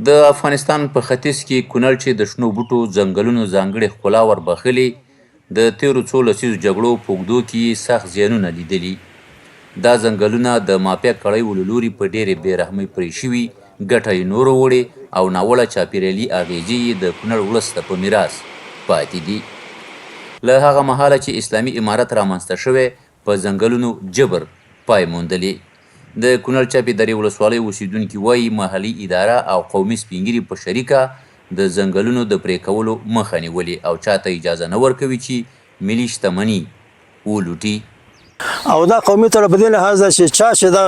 د افغانستان په ختیځ کې کونړ چې د شنو بوټو ځنګلونو ځانګړې ښکلا وربښلې د تیرو څو لسیزو جګړو په اوږدو کې یې سخت زیانونه لیدلي. دا ځنګلونه د مافیا کړیو له لوري په ډېرې بېرحمۍ پرې شوي، ګټه یې نورو وړې او ناوړه چاپېریالي اغېزې یې د کونړ ولس ته په میراث پاتې دي. له هغه مهاله چې اسلامي امارت رامنځته شوی، په ځنګلونو جبر پای موندلی. د کونړ چپې درې ولسوالۍ اوسیدونکي وایي محلي اداره او قومي سپینګیري په شریکه د ځنګلونو د پرې کولو مخه نیولې او چاته اجازه نه ورکوي چې ملي شتمني ولوټي. او دا قومي تړه په دې لحاظ ده چې چا چې دا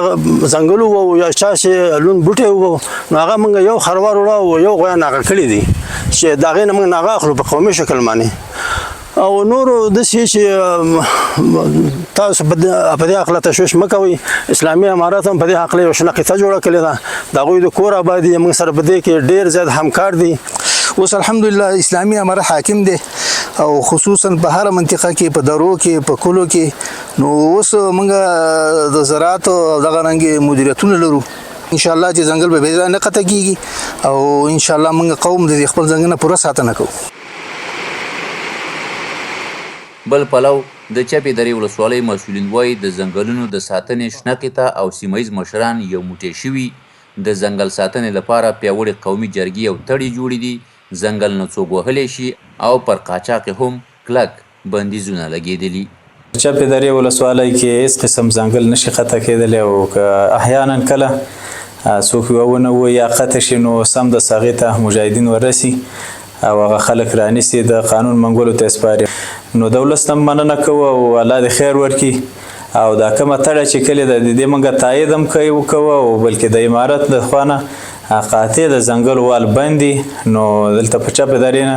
ځنګل وو یا چا چې لون بوټی وو نو هغه موږ یو خروار وړه او یو غویان هغه کړي دي چې د هغې نه موږ نه هغه اخلو په قومي شکل باندې. او نورو داسې چې تاسو په دې هکله تشویش مه کوئ. اسلامي امارت هم په دې هکله یو شنه قطعه جوړه کړې ده، د هغوی د کور آبادي موږ سره په دې کې ډېر زیات همکار دي. اوس الحمدلله اسلامي امارت حاکم دی او خصوصا په هر منطقه کې په درو کې په کلو کې. نو اوس موږ د زراعت او دغه رنګې مدیریتونه لرو. انشاءالله چې ځنګل به بې ځایه نه قطع کېږي او انشاءالله موږ قوم د خپل ځنګل نه پوره ساتنه کوو. بل پلو د چپې درې ولسوالۍ مسؤلین وایي د ځنګلونو د ساتنې شنه قطعه او سیمه ییز مشران یو موټی شوي. د ځنګل ساتنې لپاره پیاوړې قومي جرګې او تړې جوړې دي. ځنګل نه څوک وهلی شي او پر قاچاق هم کلک بندیزونه لګېدلي. چپې درې ولسوالۍ کې هېڅ قسم ځنګل نشي قطع کېدلی او که احیانا کله څوک یوه ونه ووایي یا قطع شي نو سمدست هغې ته مجاهدین وررسي او هغه خلک رانیسي د قانون منګولو ته یې سپاري. نو د ولس نه مننه کوو او الله دې خیر ورکړي او دا کومه تړه چې کلې ده د دې موږ تایید هم کوو او بلکې د امارت له خوا نه قاطع د ځنګل وال بند دي. نو دلته په چپې درې نه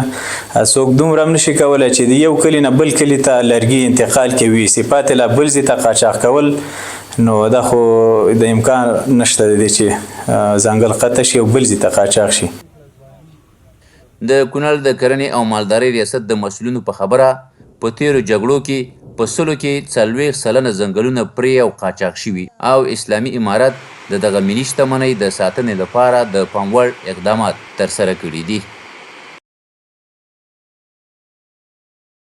څوک دومره هم نشي کولی چې د یو کلي نه بل کلي ته لرګي انتقال کوي، صفات لا بل ځای ته قاچاق کول. نو دا خو د امکان نشته د دې چې ځنګل قطع شي او بل ځای ته قاچاق شي. د کونړ د کرنې او مالدارۍ ریاست د مسؤلینو په خبره په تیرو جګړو کې په 100 کې 40 سلنه ځنګلونه پرې او قاچاق شوي او اسلامي امارت د دغه ملي شتمنۍ د ساتنې لپاره د پام وړ اقدامات ترسره کړي دي.